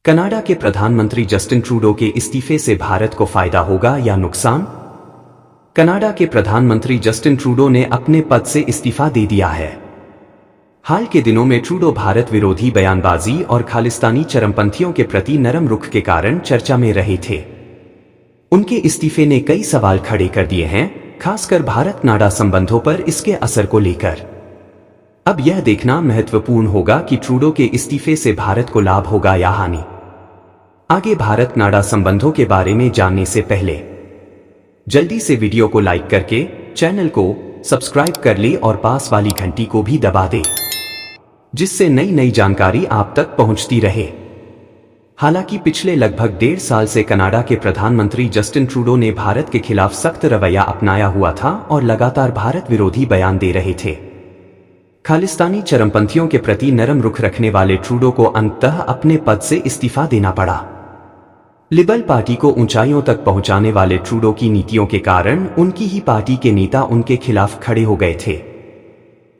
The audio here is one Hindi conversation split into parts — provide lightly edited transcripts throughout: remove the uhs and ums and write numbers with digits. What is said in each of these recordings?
कनाडा के प्रधानमंत्री जस्टिन ट्रूडो के इस्तीफे से भारत को फायदा होगा या नुकसान? कनाडा के प्रधानमंत्री जस्टिन ट्रूडो ने अपने पद से इस्तीफा दे दिया है। हाल के दिनों में ट्रूडो भारत विरोधी बयानबाजी और खालिस्तानी चरमपंथियों के प्रति नरम रुख के कारण चर्चा में रहे थे। उनके इस्तीफे ने कई सवाल खड़े कर दिए हैं, खासकर भारत-कनाडा संबंधों पर इसके असर को लेकर। अब यह देखना महत्वपूर्ण होगा कि ट्रूडो के इस्तीफे से भारत को लाभ होगा या हानि। आगे भारत-कनाडा संबंधों के बारे में जानने से पहले जल्दी से वीडियो को लाइक करके चैनल को सब्सक्राइब कर ले और पास वाली घंटी को भी दबा दे, जिससे नई नई जानकारी आप तक पहुंचती रहे। हालांकि पिछले लगभग 1.5 साल से कनाडा के प्रधानमंत्री जस्टिन ट्रूडो ने भारत के खिलाफ सख्त रवैया अपनाया हुआ था और लगातार भारत विरोधी बयान दे रहे थे। खालिस्तानी चरमपंथियों के प्रति नरम रुख रखने वाले ट्रूडो को अंततः अपने पद से इस्तीफा देना पड़ा। लिबरल पार्टी को ऊंचाइयों तक पहुंचाने वाले ट्रूडो की नीतियों के कारण उनकी ही पार्टी के नेता उनके खिलाफ खड़े हो गए थे।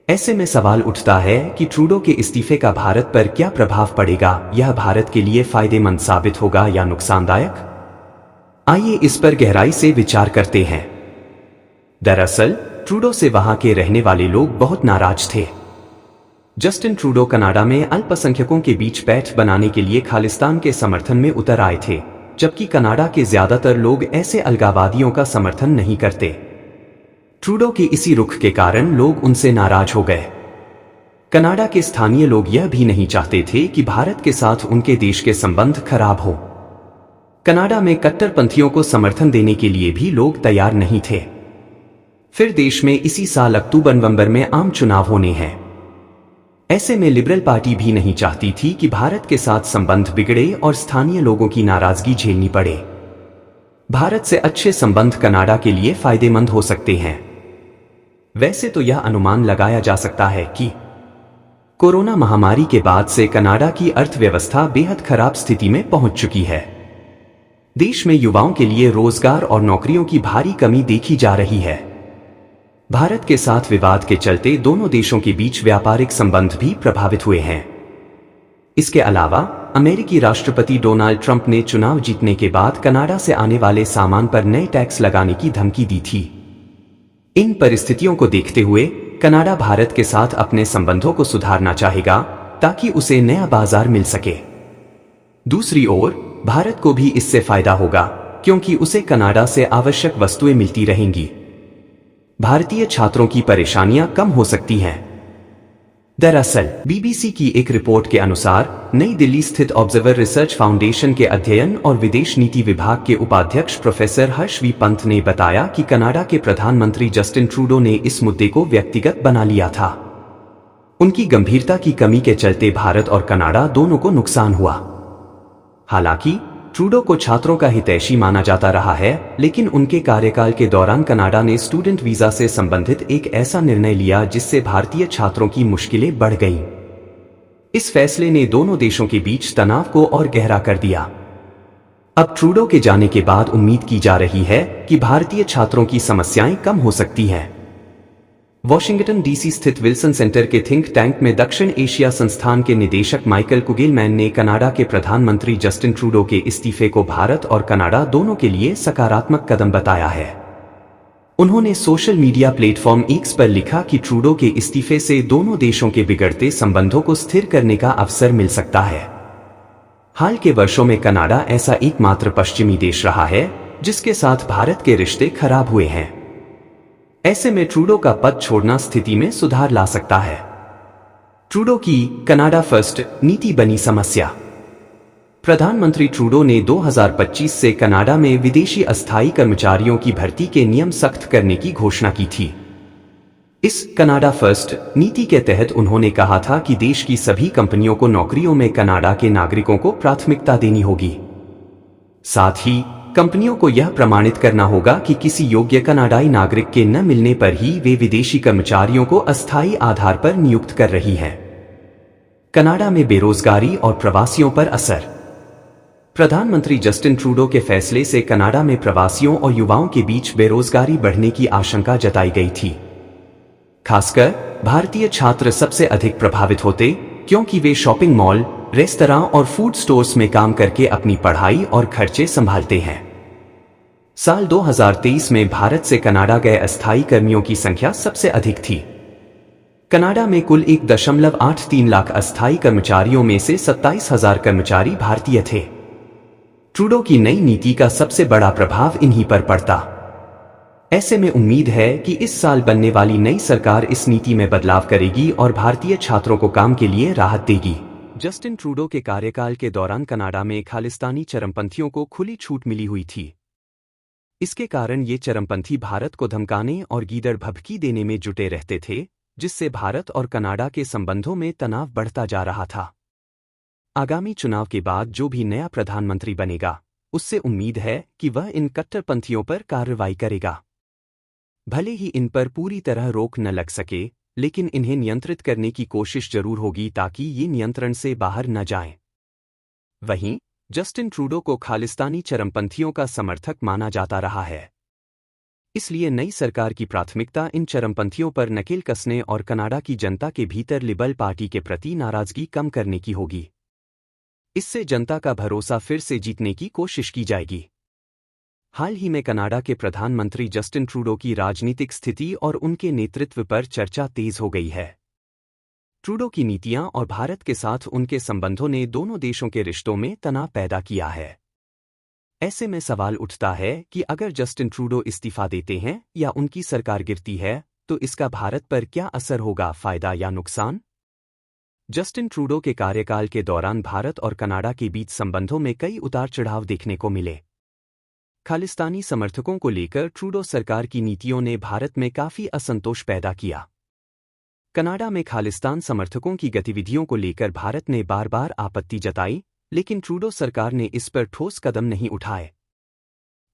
ऐसे में सवाल उठता है कि ट्रूडो के इस्तीफे का भारत पर क्या प्रभाव पड़ेगा? यह भारत के लिए फायदेमंद साबित होगा या नुकसानदायक? आइए इस पर गहराई से विचार करते हैं। दरअसल ट्रूडो से वहां के रहने वाले लोग बहुत नाराज थे। जस्टिन ट्रूडो कनाडा में अल्पसंख्यकों के बीच पैठ बनाने के लिए खालिस्तान के समर्थन में उतर आए थे, जबकि कनाडा के ज्यादातर लोग ऐसे अलगाववादियों का समर्थन नहीं करते। ट्रूडो के इसी रुख के कारण लोग उनसे नाराज हो गए। कनाडा के स्थानीय लोग यह भी नहीं चाहते थे कि भारत के साथ उनके देश के संबंध खराब हो। कनाडा में कट्टरपंथियों को समर्थन देने के लिए भी लोग तैयार नहीं थे। फिर देश में इसी साल अक्टूबर-नवंबर में आम चुनाव होने हैं। ऐसे में लिबरल पार्टी भी नहीं चाहती थी कि भारत के साथ संबंध बिगड़े और स्थानीय लोगों की नाराजगी झेलनी पड़े। भारत से अच्छे संबंध कनाडा के लिए फायदेमंद हो सकते हैं। वैसे तो यह अनुमान लगाया जा सकता है कि कोरोना महामारी के बाद से कनाडा की अर्थव्यवस्था बेहद खराब स्थिति में पहुंच चुकी है। देश में युवाओं के लिए रोजगार और नौकरियों की भारी कमी देखी जा रही है। भारत के साथ विवाद के चलते दोनों देशों के बीच व्यापारिक संबंध भी प्रभावित हुए हैं। इसके अलावा अमेरिकी राष्ट्रपति डोनाल्ड ट्रंप ने चुनाव जीतने के बाद कनाडा से आने वाले सामान पर नए टैक्स लगाने की धमकी दी थी। इन परिस्थितियों को देखते हुए कनाडा भारत के साथ अपने संबंधों को सुधारना चाहेगा ताकि उसे नया बाजार मिल सके। दूसरी ओर भारत को भी इससे फायदा होगा, क्योंकि उसे कनाडा से आवश्यक वस्तुएं मिलती रहेंगी। भारतीय छात्रों की परेशानियां कम हो सकती हैं। दरअसल बीबीसी की एक रिपोर्ट के अनुसार नई दिल्ली स्थित ऑब्जर्वर रिसर्च फाउंडेशन के अध्ययन और विदेश नीति विभाग के उपाध्यक्ष प्रोफेसर हर्ष वी पंत ने बताया कि कनाडा के प्रधानमंत्री जस्टिन ट्रूडो ने इस मुद्दे को व्यक्तिगत बना लिया था। उनकी गंभीरता की कमी के चलते भारत और कनाडा दोनों को नुकसान हुआ। हालांकि ट्रूडो को छात्रों का हितैषी माना जाता रहा है, लेकिन उनके कार्यकाल के दौरान कनाडा ने स्टूडेंट वीजा से संबंधित एक ऐसा निर्णय लिया जिससे भारतीय छात्रों की मुश्किलें बढ़ गईं। इस फैसले ने दोनों देशों के बीच तनाव को और गहरा कर दिया। अब ट्रूडो के जाने के बाद उम्मीद की जा रही है कि भारतीय छात्रों की समस्याएं कम हो सकती हैं। वॉशिंगटन डीसी स्थित विल्सन सेंटर के थिंक टैंक में दक्षिण एशिया संस्थान के निदेशक माइकल कुगेलमैन ने कनाडा के प्रधानमंत्री जस्टिन ट्रूडो के इस्तीफे को भारत और कनाडा दोनों के लिए सकारात्मक कदम बताया है। उन्होंने सोशल मीडिया प्लेटफॉर्म एक्स पर लिखा कि ट्रूडो के इस्तीफे से दोनों देशों के बिगड़ते संबंधों को स्थिर करने का अवसर मिल सकता है। हाल के वर्षों में कनाडा ऐसा एकमात्र पश्चिमी देश रहा है जिसके साथ भारत के रिश्ते खराब हुए हैं। ऐसे में ट्रूडो का पद छोड़ना स्थिति में सुधार ला सकता है। ट्रूडो की कनाडा फर्स्ट नीति बनी समस्या। प्रधानमंत्री ट्रूडो ने 2025 से कनाडा में विदेशी अस्थायी कर्मचारियों की भर्ती के नियम सख्त करने की घोषणा की थी। इस कनाडा फर्स्ट नीति के तहत उन्होंने कहा था कि देश की सभी कंपनियों को नौकरियों में कनाडा के नागरिकों को प्राथमिकता देनी होगी। साथ ही कंपनियों को यह प्रमाणित करना होगा कि किसी योग्य कनाडाई नागरिक के न मिलने पर ही वे विदेशी कर्मचारियों को अस्थायी आधार पर नियुक्त कर रही हैं। कनाडा में बेरोजगारी और प्रवासियों पर असर। प्रधानमंत्री जस्टिन ट्रूडो के फैसले से कनाडा में प्रवासियों और युवाओं के बीच बेरोजगारी बढ़ने की आशंका जताई गई थी। खासकर भारतीय छात्र सबसे अधिक प्रभावित होते, क्योंकि वे शॉपिंग मॉल, रेस्तरां और फूड स्टोर्स में काम करके अपनी पढ़ाई और खर्चे संभालते हैं। साल 2023 में भारत से कनाडा गए अस्थायी कर्मियों की संख्या सबसे अधिक थी। कनाडा में कुल 1.83 लाख अस्थायी कर्मचारियों में से 27,000 कर्मचारी भारतीय थे। ट्रूडो की नई नीति का सबसे बड़ा प्रभाव इन्हीं पर पड़ता। ऐसे में उम्मीद है कि इस साल बनने वाली नई सरकार इस नीति में बदलाव करेगी और भारतीय छात्रों को काम के लिए राहत देगी। जस्टिन ट्रूडो के कार्यकाल के दौरान कनाडा में खालिस्तानी चरमपंथियों को खुली छूट मिली हुई थी। इसके कारण ये चरमपंथी भारत को धमकाने और गीदड़ भभकी देने में जुटे रहते थे, जिससे भारत और कनाडा के संबंधों में तनाव बढ़ता जा रहा था। आगामी चुनाव के बाद जो भी नया प्रधानमंत्री बनेगा, उससे उम्मीद है कि वह इन कट्टरपंथियों पर कार्रवाई करेगा। भले ही इन पर पूरी तरह रोक न लग सके, लेकिन इन्हें नियंत्रित करने की कोशिश जरूर होगी ताकि ये नियंत्रण से बाहर न जाएं। वहीं जस्टिन ट्रूडो को खालिस्तानी चरमपंथियों का समर्थक माना जाता रहा है। इसलिए नई सरकार की प्राथमिकता इन चरमपंथियों पर नकेल कसने और कनाडा की जनता के भीतर लिबरल पार्टी के प्रति नाराजगी कम करने की होगी। इससे जनता का भरोसा फिर से जीतने की कोशिश की जाएगी। हाल ही में कनाडा के प्रधानमंत्री जस्टिन ट्रूडो की राजनीतिक स्थिति और उनके नेतृत्व पर चर्चा तेज हो गई है। ट्रूडो की नीतियां और भारत के साथ उनके संबंधों ने दोनों देशों के रिश्तों में तनाव पैदा किया है। ऐसे में सवाल उठता है कि अगर जस्टिन ट्रूडो इस्तीफा देते हैं या उनकी सरकार गिरती है, तो इसका भारत पर क्या असर होगा, फायदा या नुकसान? जस्टिन ट्रूडो के कार्यकाल के दौरान भारत और कनाडा के बीच संबंधों में कई उतार चढ़ाव देखने को मिले। खालिस्तानी समर्थकों को लेकर ट्रूडो सरकार की नीतियों ने भारत में काफी असंतोष पैदा किया। कनाडा में खालिस्तान समर्थकों की गतिविधियों को लेकर भारत ने बार बार आपत्ति जताई, लेकिन ट्रूडो सरकार ने इस पर ठोस कदम नहीं उठाए।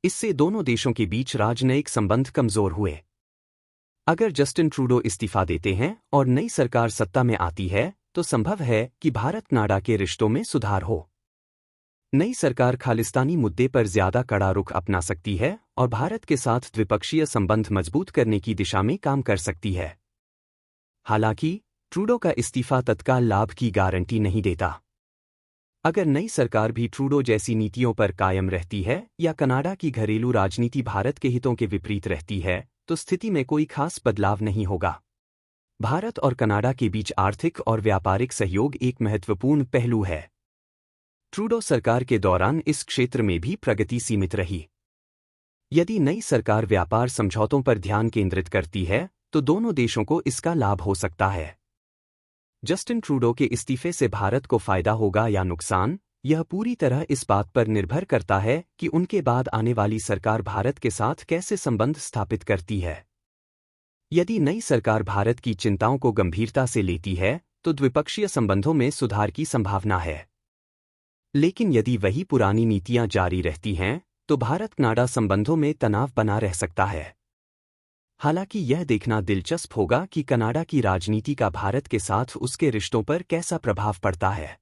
इससे दोनों देशों के बीच राजनयिक संबंध कमजोर हुए। अगर जस्टिन ट्रूडो इस्तीफा देते हैं और नई सरकार सत्ता में आती है, तो संभव है कि भारत कनाडा के रिश्तों में सुधार हो। नई सरकार खालिस्तानी मुद्दे पर ज्यादा कड़ा रुख अपना सकती है और भारत के साथ द्विपक्षीय संबंध मजबूत करने की दिशा में काम कर सकती है। हालांकि ट्रूडो का इस्तीफा तत्काल लाभ की गारंटी नहीं देता। अगर नई सरकार भी ट्रूडो जैसी नीतियों पर कायम रहती है या कनाडा की घरेलू राजनीति भारत के हितों के विपरीत रहती है, तो स्थिति में कोई खास बदलाव नहीं होगा। भारत और कनाडा के बीच आर्थिक और व्यापारिक सहयोग एक महत्वपूर्ण पहलू है। ट्रूडो सरकार के दौरान इस क्षेत्र में भी प्रगति सीमित रही। यदि नई सरकार व्यापार समझौतों पर ध्यान केंद्रित करती है, तो दोनों देशों को इसका लाभ हो सकता है। जस्टिन ट्रूडो के इस्तीफे से भारत को फायदा होगा या नुकसान, यह पूरी तरह इस बात पर निर्भर करता है कि उनके बाद आने वाली सरकार भारत के साथ कैसे संबंध स्थापित करती है। यदि नई सरकार भारत की चिंताओं को गंभीरता से लेती है, तो द्विपक्षीय संबंधों में सुधार की संभावना है। लेकिन यदि वही पुरानी नीतियां जारी रहती हैं, तो भारत कनाडा संबंधों में तनाव बना रह सकता है। हालांकि यह देखना दिलचस्प होगा कि कनाडा की राजनीति का भारत के साथ उसके रिश्तों पर कैसा प्रभाव पड़ता है।